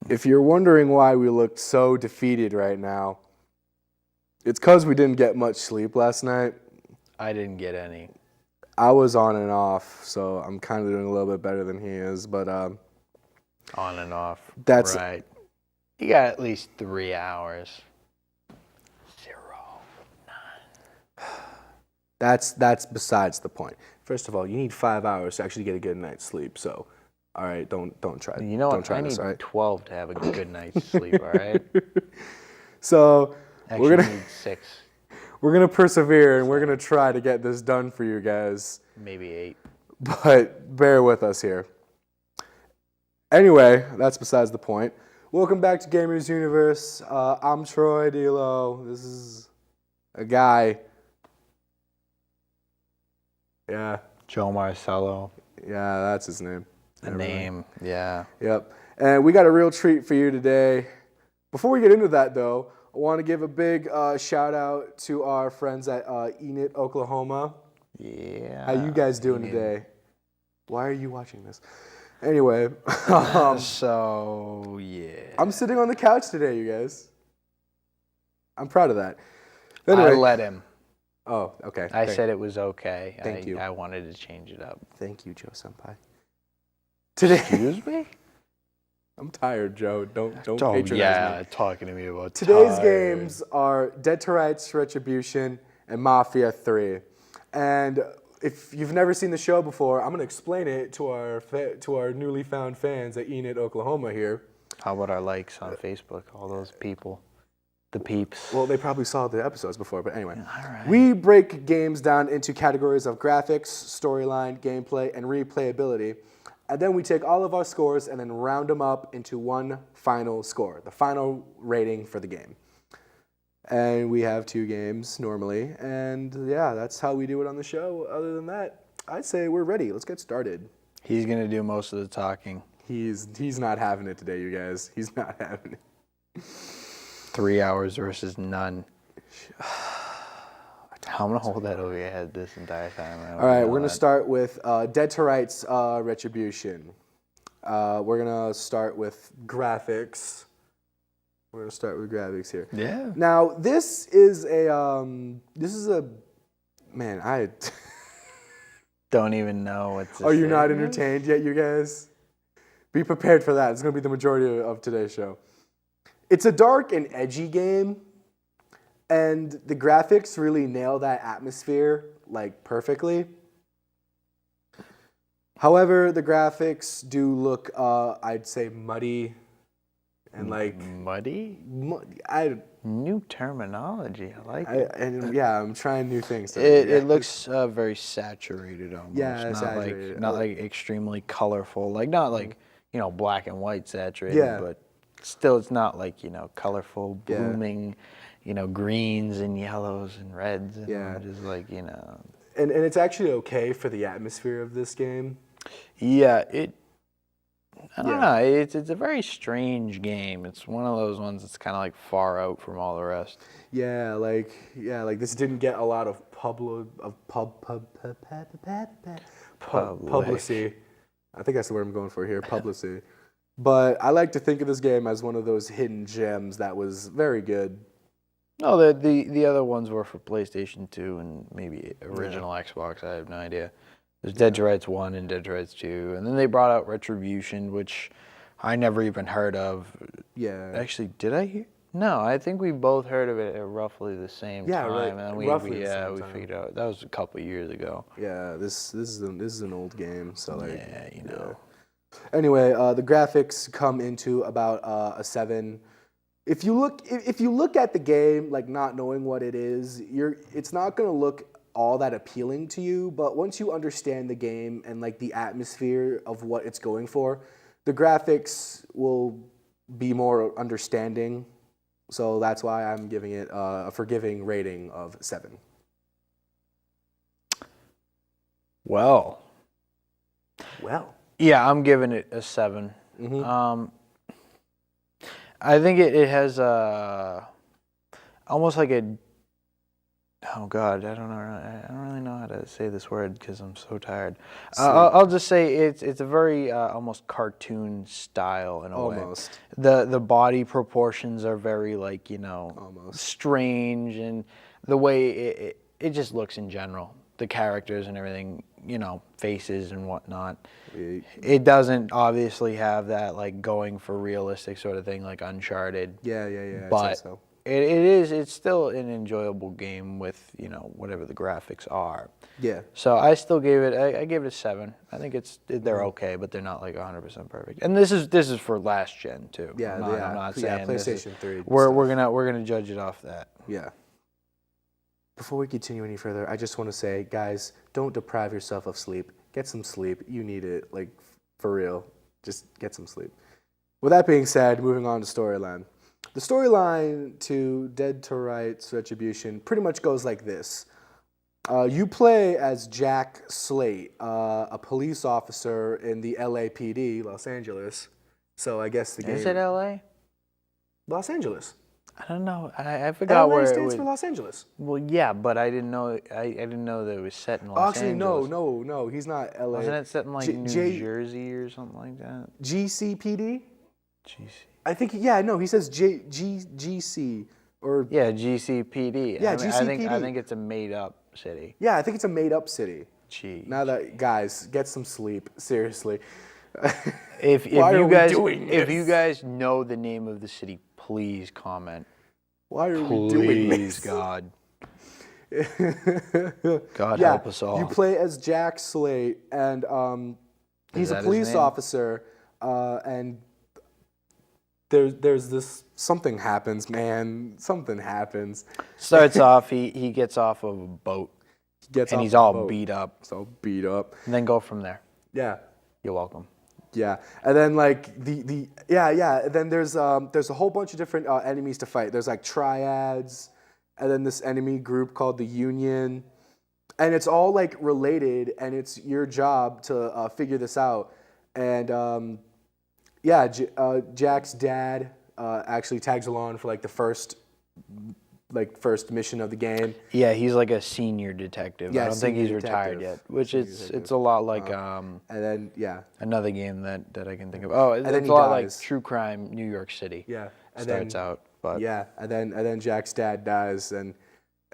If you're wondering why we look so defeated right now, it's because we didn't get much sleep last night. I didn't get any. I was on and off, so I'm kind of doing a little bit better than he is, but On and off. That's right. You got at least 3 hours. 0, 9. that's besides the point. First of all, you need 5 hours to actually get a good night's sleep. So, all right, don't try. You know don't what? try I this, need all right? 12 to have a good night's sleep. All right. So Actually, we're gonna need 6, we're gonna persevere and we're gonna try to get this done for you guys. maybe 8. But bear with us here. Anyway, that's besides the point. Welcome back to Gamers Universe. I'm Troy D'Lo. This is a guy. Yeah. Joe Marcello. Yeah, that's his name. A name. Yeah. Yep. And we got a real treat for you today. Before we get into that, though, I want to give a big shout out to our friends at Enid, Oklahoma. Yeah. How you guys doing today? Why are you watching this? Anyway, so yeah. I'm sitting on the couch today, you guys. I'm proud of that. Anyway, I let him. Oh, okay. I said it was okay. Thank you. I wanted to change it up. Thank you, Joe Senpai. Today, Excuse me? I'm tired, Joe. Don't Oh patronize yeah, me. talking to me about Today's tired. games are Dead to Rights, Retribution, and Mafia 3. And if you've never seen the show before, I'm going to explain it to our newly found fans at Enid, Oklahoma here. How about our likes on Facebook? All those people, the peeps. Well, they probably saw the episodes before, but anyway. All right. We break games down into categories of graphics, storyline, gameplay, and replayability. And then we take all of our scores and then round them up into one final score, the final rating for the game. And we have 2 games normally. And yeah, that's how we do it on the show. Other than that, I'd say we're ready. Let's get started. He's gonna do most of the talking. He's not having it today, you guys. He's not having it. 3 hours versus none. I'm gonna hold that over your head this entire time. All right, we're gonna start with Dead to Rights Retribution. We're gonna start with graphics. We're gonna start with graphics here. Yeah. Now this is a man. I Don't even know what to are you say. not entertained yet, you guys? Be prepared for that. It's gonna be the majority of today's show. It's a dark and edgy game, and the graphics really nail that atmosphere like perfectly. However, the graphics do look, I'd say, muddy and like Muddy? New terminology. I like it. I'm trying new things. Today. It looks very saturated almost. Yeah, not saturated. like not like extremely colorful. Like not like black and white saturated, but still it's not like colorful, blooming, greens and yellows and reds. And just like And it's actually okay for the atmosphere of this game. Yeah, I don't know. It's a very strange game. It's one of those ones that's kind of like far out from all the rest. Yeah, like this didn't get a lot of publicity. I think that's the word I'm going for here, publicity. But I like to think of this game as one of those hidden gems that was very good. No, the other ones were for PlayStation 2 and maybe original Xbox. I have no idea. There's Dead to Rights 1 and Dead to Rights 2. And then they brought out Retribution, which I never even heard of. Yeah. Actually, did I hear? No, I think we both heard of it at roughly the same time. Right. And then we figured out. That was a couple of years ago. Yeah, this is an old game, so like Yeah. Anyway, the graphics come into about a 7. If you look at the game like not knowing what it is, it's not going to look all that appealing to you, but once you understand the game and like the atmosphere of what it's going for, the graphics will be more understanding. So that's why I'm giving it a forgiving rating of 7. Well. Yeah, I'm giving it a 7. Mm-hmm. I think it has almost like Oh God, I don't know. I don't really know how to say this word because I'm so tired. I'll just say it's a very almost cartoon style in a way. Almost. The body proportions are very like Almost. strange, and the way it just looks in general. The characters and everything, faces and whatnot. It doesn't obviously have that like going for realistic sort of thing like Uncharted. Yeah. But I'd say so. it's still an enjoyable game with whatever the graphics are. Yeah. So I still I gave it a 7. I think they're okay, but they're not like 100% perfect. And this is for last gen too. Yeah, I'm not saying PlayStation 3. We're gonna judge it off that. Yeah. Before we continue any further, I just want to say, guys, don't deprive yourself of sleep. Get some sleep. You need it, like for real. Just get some sleep. With that being said, moving on to storyline. The storyline to Dead to Rights Retribution pretty much goes like this. You play as Jack Slate, a police officer in the LAPD, Los Angeles. So I guess the game... Is it LA? Los Angeles. I don't know. I forgot LA where it stands was. for Los Angeles. Well, yeah, but I didn't know. I didn't know that it was set in Los Actually, Angeles. no. He's not LA. Wasn't it set in like New Jersey or something like that? GCPD? GC. I think, he says GC or... Yeah, GCPD. Yeah, GCPD. I GCPD. think it's a made-up city. Yeah, I think it's a made-up city. Gee. Now that, guys, get some sleep. Seriously. If Why you are guys we doing this? if you guys know the name of the city, please comment. Why are we doing this? Please, God. God Yeah, help us all. you play as Jack Slate, and he's a that his police name? officer, and there's this... Something happens, man. Something happens. Starts off, he gets off of a boat, Gets and off he's the all boat. beat up. He's all beat up. And then go from there. Yeah. You're welcome. Yeah, and then like then there's a whole bunch of different enemies to fight. There's like triads, and then this enemy group called the Union, and it's all like related, and it's your job to figure this out. And Jack's dad actually tags along for like the first mission of the game. Yeah, he's like a senior detective. Yeah, I don't think he's senior retired detective. yet, which Senior it's detective. a lot like And then another game that I can think of. Oh, then it's he a lot like dies. True Crime New York City. Yeah, and Starts then, out, but yeah, and then Jack's dad dies, and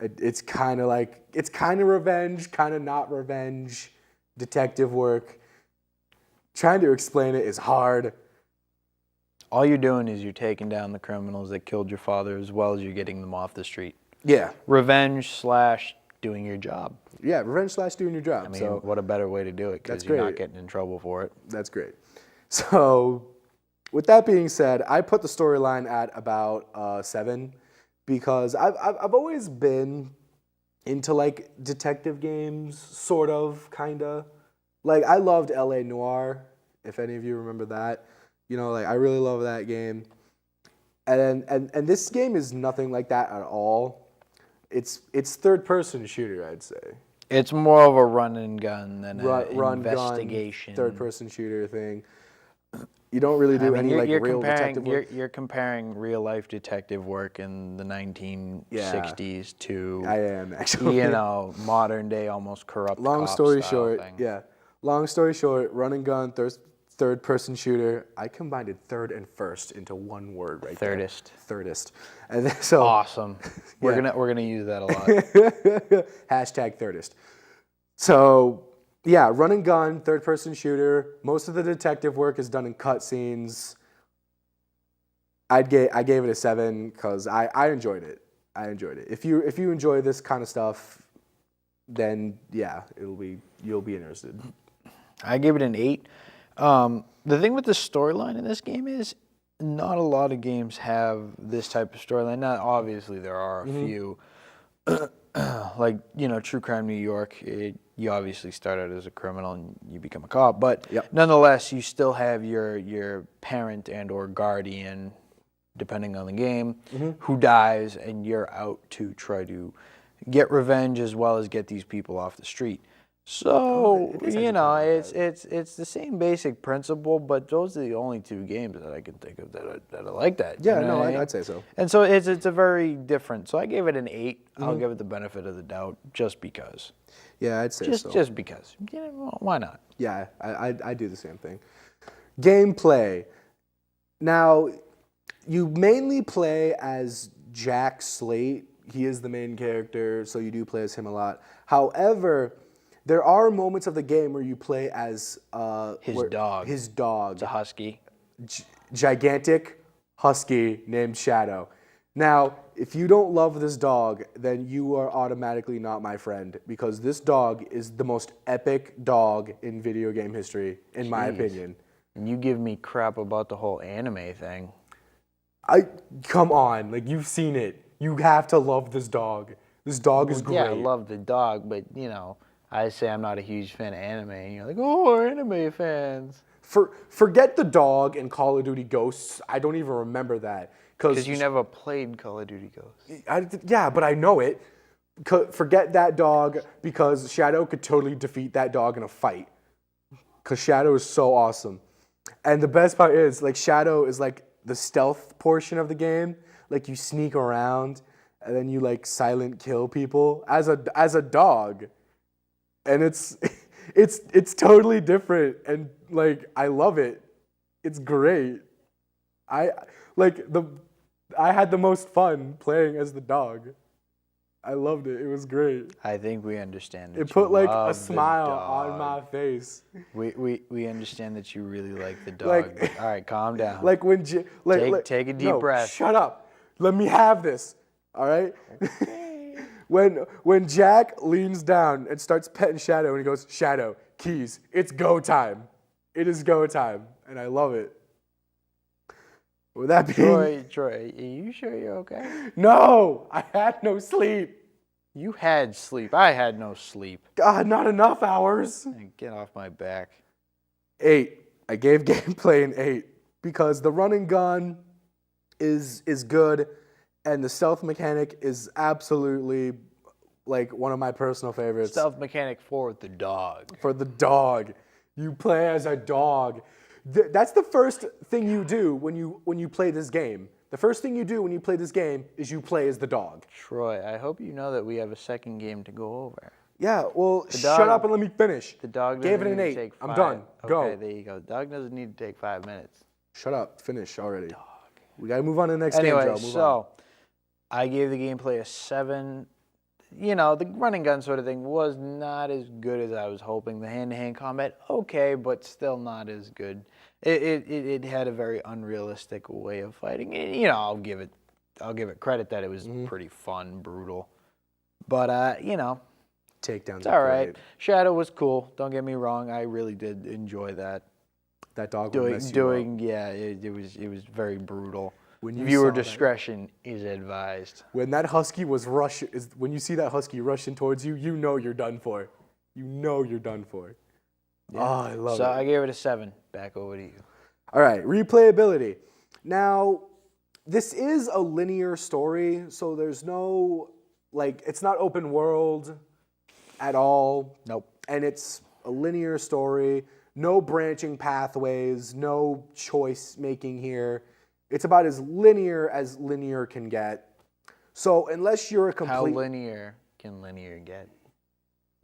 it's kind of revenge, kind of not revenge, detective work. Trying to explain it is hard. all you're doing is you're taking down the criminals that killed your father, as well as you're getting them off the street. Yeah. Revenge / doing your job. Yeah, revenge / doing your job. I mean, so what a better way to do it, because That's you're not great. getting in trouble for it. that's great. So with that being said, I put the storyline at about 7 because I've always been into like detective games, sort of, kind of. Like I loved LA Noire, if any of you remember that. You know, like I really love that game. And this game is nothing like that at all. It's third-person shooter, I'd say. It's more of a run and gun than an Gun, investigation. third-person shooter thing. You don't really do any like real detective work. You're comparing real life detective work in the 1960s to I am actually. modern day almost corrupt. Long cop story style short, thing. yeah. Long story short, run and gun, third-person shooter. I combined third and first into one word right Thirdist. there. Thirdist. And then, so Awesome. We're Yeah. gonna use that a lot. Hashtag thirdist. So yeah, run and gun, third-person shooter. Most of the detective work is done in cutscenes. I gave it a 7 because I enjoyed it. I enjoyed it. If you enjoy this kind of stuff, then yeah, you'll be interested. I give it an 8. The thing with the storyline in this game is not a lot of games have this type of storyline. Now, obviously, there are a few. Like, True Crime New York, you obviously start out as a criminal and you become a cop. But nonetheless, you still have your parent and or guardian, depending on the game, who dies, and you're out to try to get revenge as well as get these people off the street. So it is actually you know, kinda like it's the same basic principle, but those are the only two games that I can think of that are like that. Yeah, you know no, what I mean? I'd say so. And so it's a very different. So I gave it an 8. I'll Mm-hmm. give it the benefit of the doubt, just because. Yeah, I'd say so. Just because. You know, well, why not? Yeah, I do the same thing. Gameplay. Now, you mainly play as Jack Slate. He is the main character, so you do play as him a lot. However, there are moments of the game where you play as His dog. His dog, It's a husky. gigantic husky named Shadow. Now, if you don't love this dog, then you are automatically not my friend because this dog is the most epic dog in video game history, in my opinion. And you give me crap about the whole anime thing. Come on, like you've seen it. You have to love this dog. This dog is great. Yeah, I love the dog, but you know, I say I'm not a huge fan of anime, and you're like, oh, anime fans. Forget the dog and Call of Duty Ghosts. I don't even remember that Because you never played Call of Duty Ghosts. Yeah, but I know it. Forget that dog because Shadow could totally defeat that dog in a fight. Because Shadow is so awesome. And the best part is, like, Shadow is like the stealth portion of the game. Like, you sneak around and then you like silent kill people as a dog. And it's totally different and like I love it. It's great. I had the most fun playing as the dog. I loved it. It was great. I think we understand. It put like a smile on my face. We understand that you really like the dog. Like- but, all right, calm down. Like when Take a deep breath. Shut up. Let me have this. All right. When Jack leans down and starts petting Shadow and he goes, Shadow, keys. It's go time. It is go time, and I love it. With that being, Troy, are you sure you're okay? no, I had no sleep. You had sleep. I had no sleep. God, not enough hours. Get off my back. 8. I gave gameplay an 8 because the running gun is good, and the stealth mechanic is absolutely like one of my personal favorites. Stealth mechanic for the dog. For the dog, you play as a dog. That's the first thing you do when you play this game. The first thing you do when you play this game is you play as the dog. Troy, I hope you know that we have a second game to go over. Yeah, well, dog- shut up and let me finish. The dog Gave doesn't it an need to 8. take I'm 5. done. Go. Okay, there you go. The dog doesn't need to take 5 minutes. Shut up. Finish already. Dog. We gotta move on to the next Anyway, game, Joe. Move on. so I gave the gameplay a 7. You know, the running gun sort of thing was not as good as I was hoping. The hand-to-hand combat, okay, but still not as good. It had a very unrealistic way of fighting. You know, I'll give it credit that it was pretty fun, brutal. But you know, Takedowns. it's all right. Shadow was cool. Don't get me wrong. I really did enjoy that. That dog will mess you up. Yeah, it was very brutal. When you Viewer saw that- discretion is advised. When that husky was when you see that husky rushing towards you, you know you're done for. You know you're done for. Yeah. Oh, I love So it. I gave it a 7. Back over to you. All right, replayability. Now, this is a linear story, so there's no, like, it's not open world at all. Nope. And it's a linear story, no branching pathways, no choice making here. It's about as linear can get. So unless you're a complete... How linear can linear get?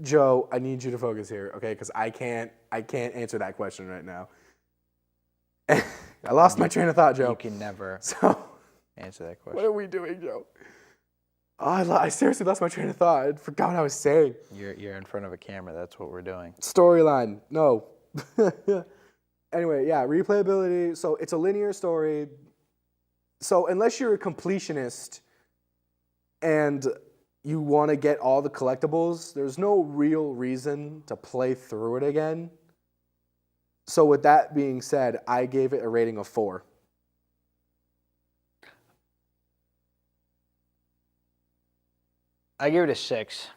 Joe, I need you to focus here, okay? Because I can't answer that question right now. I lost my train of thought, Joe. You can never So, answer that question. what are we doing, Joe? Oh, I seriously lost my train of thought. I forgot what I was saying. You're in front of a camera. That's what we're doing. Storyline. No. Anyway, yeah, replayability. So it's a linear story. So unless you're a completionist and you want to get all the collectibles, there's no real reason to play through it again. So with that being said, I gave it a rating of 4. I give it a 6.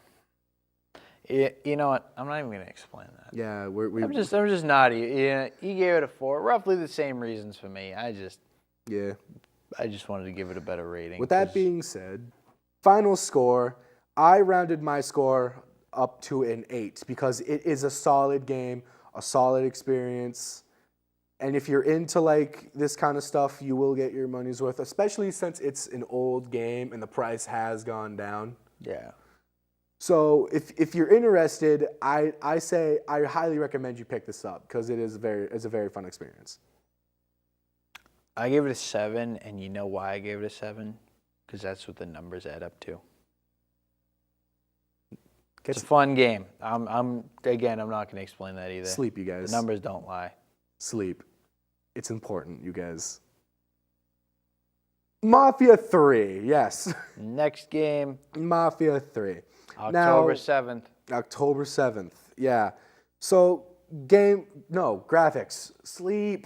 You know what? I'm not even gonna explain that. Yeah, I'm just not. Yeah, he gave it a 4. Roughly the same reasons for me. I just wanted to give it a better rating. With that being said, final score, I rounded my score up to an 8 because it is a solid game, a solid experience. And if you're into like this kind of stuff, you will get your money's worth, especially since it's an old game and the price has gone down. Yeah. So if you're interested, I say I highly recommend you pick this up because it's a very fun experience. I gave it a 7, and you know why I gave it a 7? Because that's what the numbers add up to. It's a fun game. I'm not going to explain that either. Sleep, you guys. The numbers don't lie. Sleep. It's important, you guys. Mafia 3, yes. Next game. Mafia 3. October 7th. October 7th, yeah. So, graphics. Sleep.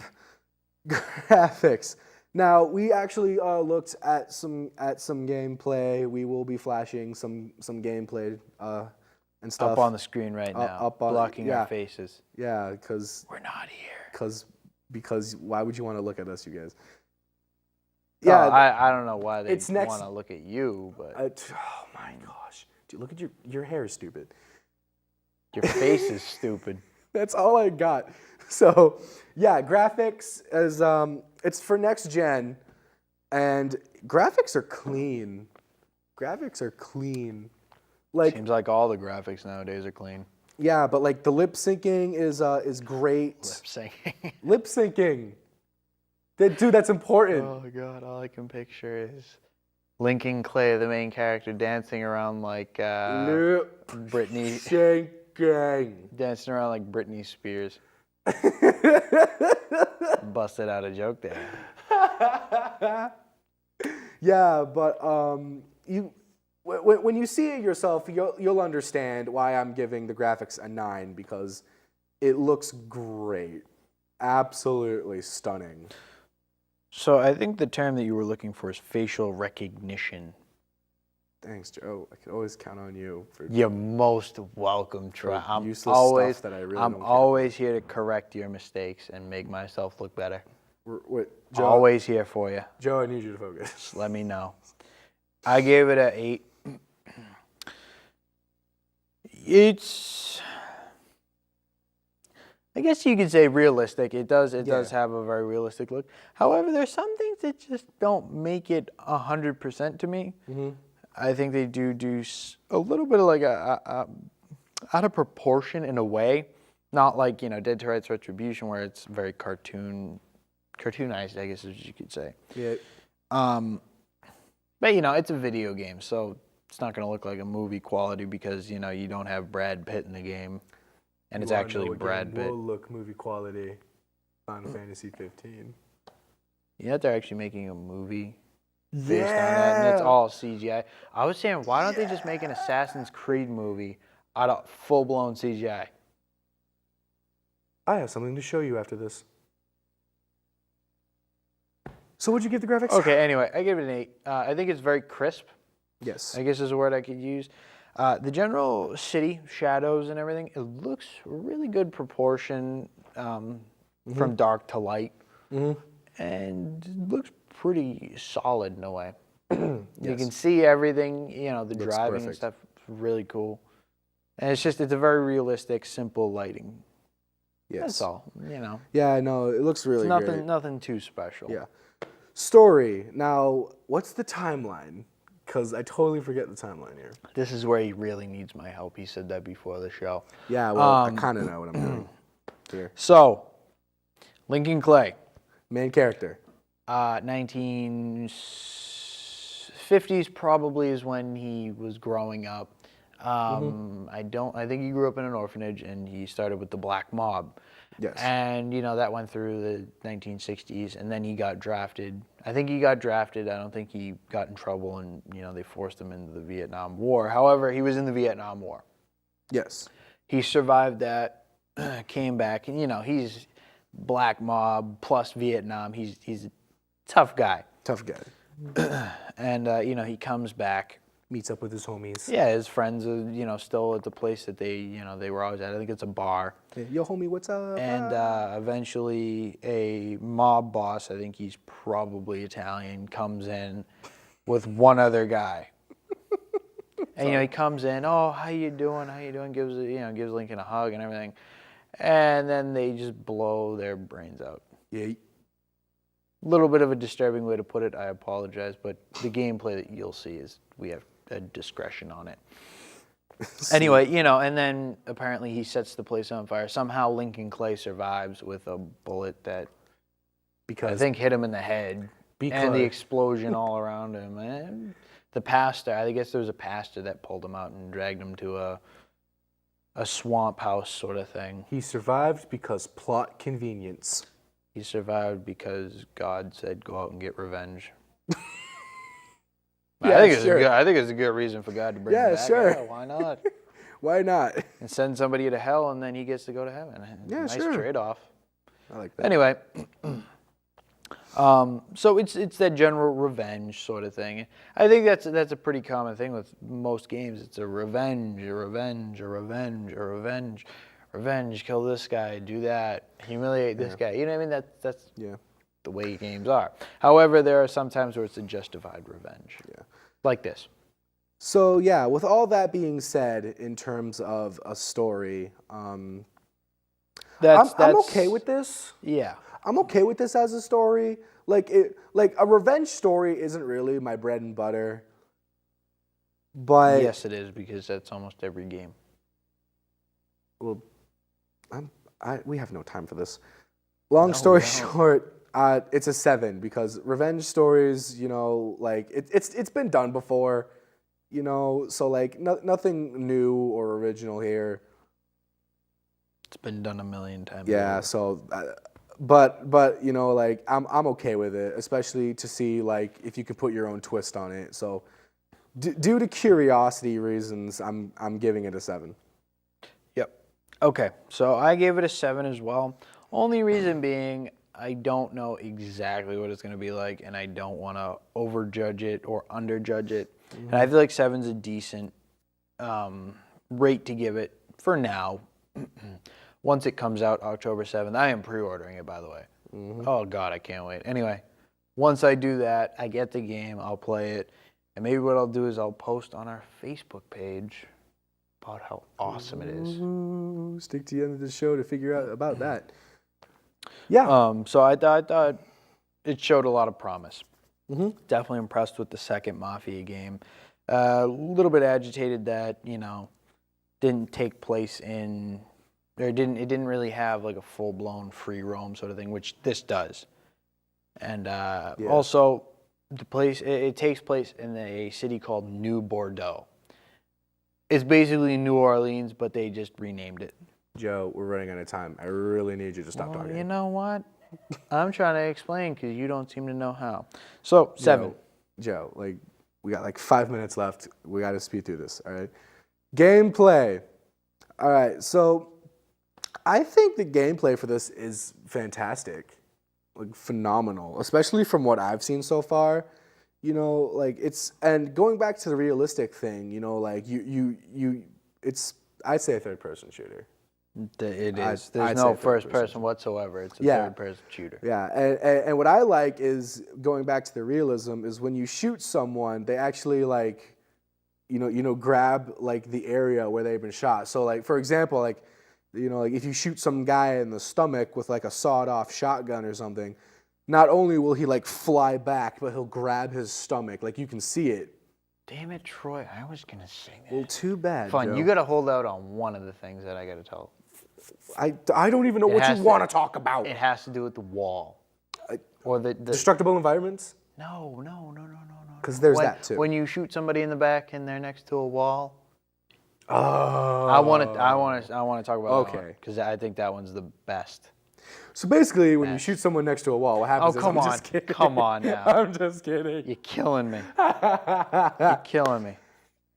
Graphics. Now, we actually looked at some gameplay. We will be flashing some gameplay and stuff. Up on the screen right now, blocking our faces. Yeah, because... We're not here. Because why would you want to look at us, you guys? Yeah, I don't know why they want to look at you, but oh my gosh, dude, look at your hair is stupid. Your face is stupid. That's all I got. So yeah, graphics is it's for next gen, and graphics are clean. Graphics are clean. Like seems like all the graphics nowadays are clean. Yeah, but like the lip syncing is great. Lip syncing. Lip syncing. Dude, that's important. Oh god, all I can picture is Lincoln Clay, the main character, dancing around like Britney. Syncing. Dancing around like Britney Spears. Busted out a joke there. Yeah, but when you see it yourself, you'll understand why I'm giving the graphics a 9 because it looks great, absolutely stunning. So I think the term that you were looking for is facial recognition. Thanks, Joe. I could always count on you for. You're most welcome, Troy. I'm always here to correct your mistakes and make myself look better. Joe, always here for you. Joe, I need you to focus. Just let me know. I gave it an 8. It's, I guess you could say realistic. It does have a very realistic look. However, there's some things that just don't make it 100% to me. Mm-hmm. I think they do a little bit of like a out of proportion in a way. Not like, Dead to Rights Retribution where it's very cartoonized, I guess is what you could say. Yeah. But, it's a video game, so it's not going to look like a movie quality because, you don't have Brad Pitt in the game. And it's actually Brad Pitt. Will look movie quality. Final Fantasy 15. Yeah, they're actually making a movie based on that, and it's all CGI. I was saying, why don't they just make an Assassin's Creed movie out of full-blown CGI? I have something to show you after this. So what'd you give the graphics? Okay, anyway, I give it an 8. I think it's very crisp. Yes. I guess is a word I could use. The general city, shadows and everything, it looks really good proportion from dark to light. Mm-hmm. And it looks pretty solid in a way. You can see everything, the driving and stuff, really cool. And it's a very realistic, simple lighting. Yes. That's all, Yeah, I know. It looks really great. Nothing too special. Yeah. Story. Now, what's the timeline? Because I totally forget the timeline here. This is where he really needs my help. He said that before the show. Yeah, well, I kind of know what I'm doing here. So, Lincoln Clay. Main character. 1950s probably is when he was growing up. I think he grew up in an orphanage and he started with the Black Mob. Yes. And, that went through the 1960s and then he got drafted. I think he got drafted. I don't think he got in trouble and, they forced him into the Vietnam War. However, he was in the Vietnam War. Yes. He survived that, came back, and, he's Black Mob plus Vietnam. He's a tough guy. Tough guy. And, he comes back. Meets up with his homies. Yeah, his friends are, still at the place that they were always at. I think it's a bar. Hey, yo, homie, what's up? And eventually a mob boss, I think he's probably Italian, comes in with one other guy. And he comes in, oh, how you doing? How you doing? Gives Lincoln a hug and everything, and then they just blow their brains out. Yeah. A little bit of a disturbing way to put it. I apologize, but the gameplay that you'll see is we have a discretion on it. Anyway, and then apparently he sets the place on fire. Somehow Lincoln Clay survives with a bullet that I think hit him in the head, and the explosion all around him. And the pastor, I guess there was a pastor that pulled him out and dragged him to a swamp house sort of thing. He survived because plot convenience. He survived because God said, go out and get revenge. Yeah, I think it's a good reason for God to bring him back. Sure. Yeah, why not? Why not? And send somebody to hell, and then he gets to go to heaven. Yeah, nice sure. trade-off. I like that. Anyway, so it's that general revenge sort of thing. I think that's a pretty common thing with most games. It's a revenge, a revenge, a revenge, a revenge. Revenge, kill this guy, do that, humiliate this guy. You know what I mean? That's the way games are. However, there are some times where it's a justified revenge. Yeah. Like this. So yeah, with all that being said, in terms of a story, I'm okay with this. Yeah. I'm okay with this as a story. Like a revenge story isn't really my bread and butter. But yes, it is, because that's almost every game. Well, we have no time for this. Long story short, it's a 7 because revenge stories, it's been done before, so like nothing new or original here. It's been done a million times. Yeah, so, but I'm okay with it, especially to see like if you can put your own twist on it. So, due to curiosity reasons, I'm giving it a 7. Yep. Okay, so I gave it a 7 as well. Only reason being, I don't know exactly what it's going to be like, and I don't want to overjudge it or underjudge it. Mm-hmm. And I feel like 7's a decent rate to give it for now. Once it comes out October 7th, I am pre-ordering it, by the way. Mm-hmm. Oh, God, I can't wait. Anyway, once I do that, I get the game, I'll play it, and maybe what I'll do is I'll post on our Facebook page about how awesome it is. Ooh, stick to the end of the show to figure out about that. Yeah. So I thought it showed a lot of promise. Mm-hmm. Definitely impressed with the second Mafia game. A little bit agitated that didn't take place in, or it didn't really have like a full blown free roam sort of thing, which this does. And also the place it takes place in a city called New Bordeaux. It's basically New Orleans, but they just renamed it. Joe, we're running out of time. I really need you to stop talking. You know what? I'm trying to explain because you don't seem to know how. So, 7. Joe, we got 5 minutes left. We got to speed through this, all right? Gameplay. All right, so I think the gameplay for this is fantastic. Phenomenal, especially from what I've seen so far. And going back to the realistic thing, it's, I'd say a third-person shooter. It is. There's no first person whatsoever. It's a third person shooter. Yeah, and what I like is, going back to the realism, is when you shoot someone, they actually grab the area where they've been shot. So for example, if you shoot some guy in the stomach with a sawed-off shotgun or something, not only will he fly back, but he'll grab his stomach. You can see it. Damn it, Troy! I was gonna say that. Well, too bad. Fine, Joe. You got to hold out on one of the things that I got to tell. I don't even know what you want to talk about. It has to do with the wall. Or the destructible environments? No. Because there's that too. When you shoot somebody in the back and they're next to a wall. Oh. I want to talk about that one, because I think that one's the best. So basically, when you shoot someone next to a wall, what happens is, just kidding. Come on now. I'm just kidding. You're killing me. You're killing me.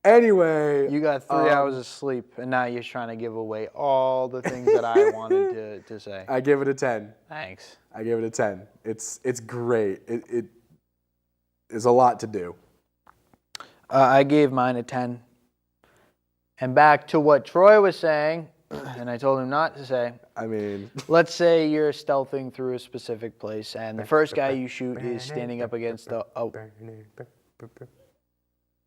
Anyway. You got 3 hours of sleep, and now you're trying to give away all the things that I wanted to say. I give it a 10. Thanks. I give it a 10. It's great. It is a lot to do. I gave mine a 10. And back to what Troy was saying, and I told him not to say. I mean, let's say you're stealthing through a specific place, and the first guy you shoot is standing up against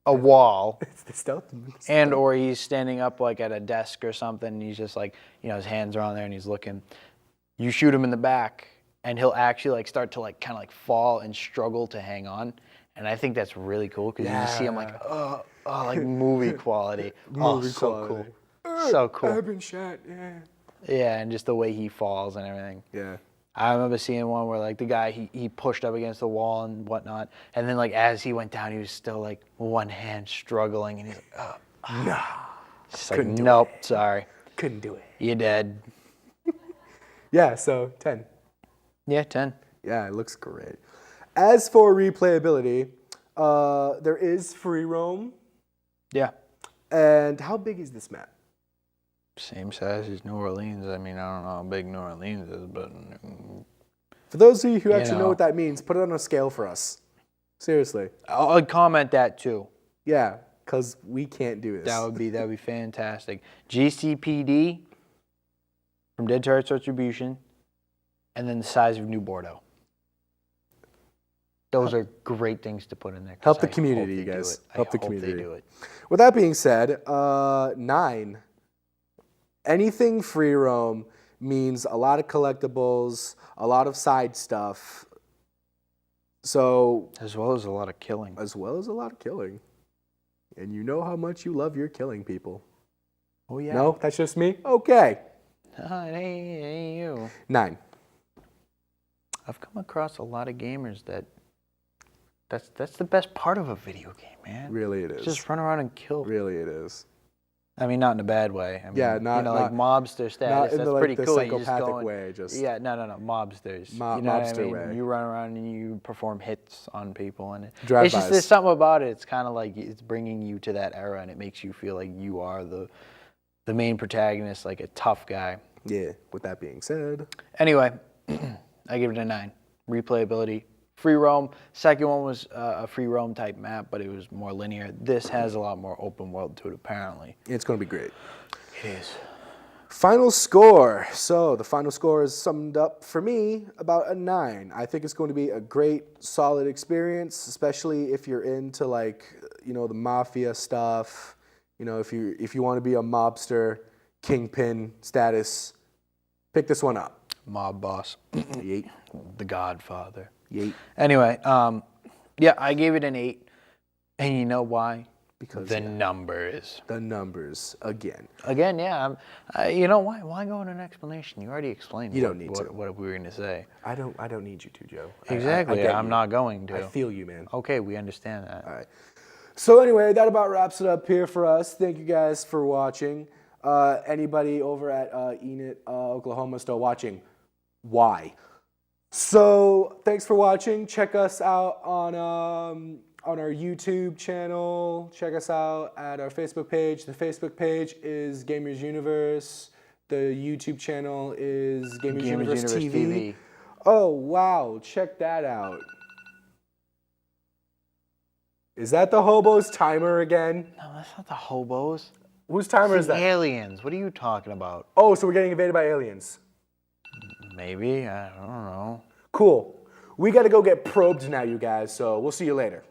a wall, It's the stealth. and or he's standing up like at a desk or something, and he's just like, his hands are on there and he's looking. You shoot him in the back, and he'll actually like start to like kind of like fall and struggle to hang on. And I think that's really cool because you just see him like, like movie quality. So cool. So cool. I've been shot, yeah. Yeah, and just the way he falls and everything. Yeah. I remember seeing one where like the guy, he pushed up against the wall and whatnot. And then like as he went down, he was still like one hand struggling. And he's like, Nah. Just like, nope, sorry. Couldn't do it. You're dead. Yeah, so 10. Yeah, 10. Yeah, it looks great. As for replayability, there is free roam. Yeah. And how big is this map? Same size as New Orleans. I mean, I don't know how big New Orleans is, but... For those of you who actually know what that means, put it on a scale for us. Seriously. I'd comment that too. Yeah, because we can't do this. That would be fantastic. GCPD from Dead to Rights Retribution, and then the size of New Bordeaux. Those are great things to put in there. Help the community, you guys. Help the community. They do it. With that being said, 9. Anything free roam means a lot of collectibles, a lot of side stuff. So as well as a lot of killing. As well as a lot of killing. And you know how much you love your killing people. Oh yeah. No, that's just me? Okay. It ain't you. 9. I've come across a lot of gamers that's the best part of a video game, man. Really it is. Just run around and kill. Really it is. I mean, not in a bad way. I mean, Yeah, not like mobster status. Not in that's the, pretty the cool. psychopathic way. Just yeah, no, mobsters. You know mobster what I mean? way. You run around and you perform hits on people, and it's Drive-bys. just there's something about it. It's kind of like it's bringing you to that era, and it makes you feel like you are the main protagonist, like a tough guy. Yeah. With that being said. Anyway, I give it a 9. Replayability. Free roam. Second one was a free roam type map, but it was more linear. This has a lot more open world to it, apparently. It's going to be great. It is. Final score. So the final score is summed up for me about a 9. I think it's going to be a great, solid experience, especially if you're into like, the Mafia stuff. If you want to be a mobster, kingpin status, pick this one up. Mob boss. Yeet. The Godfather. Yeet. Anyway, yeah, I gave it an 8. And you know why? Because the numbers. The numbers again. Again, yeah. You know why? Why go into an explanation? You already explained. You don't need what, to. What we were going to say. I don't need you to, Joe. Exactly. I'm not going to. I feel you, man. Okay, we understand that. All right. So anyway, that about wraps it up here for us. Thank you guys for watching. Anybody over at Enid, Oklahoma, still watching? Why? So thanks for watching. Check us out on our YouTube channel. Check us out at our Facebook page. The Facebook page is Gamers Universe. The YouTube channel is Gamers Universe TV. Oh, wow. Check that out. Is that the hobo's timer again? No, that's not the hobos. Whose timer is that? Aliens. What are you talking about? Oh, so we're getting invaded by aliens. Maybe. I don't know. Cool. We got to go get probed now, you guys, so we'll see you later.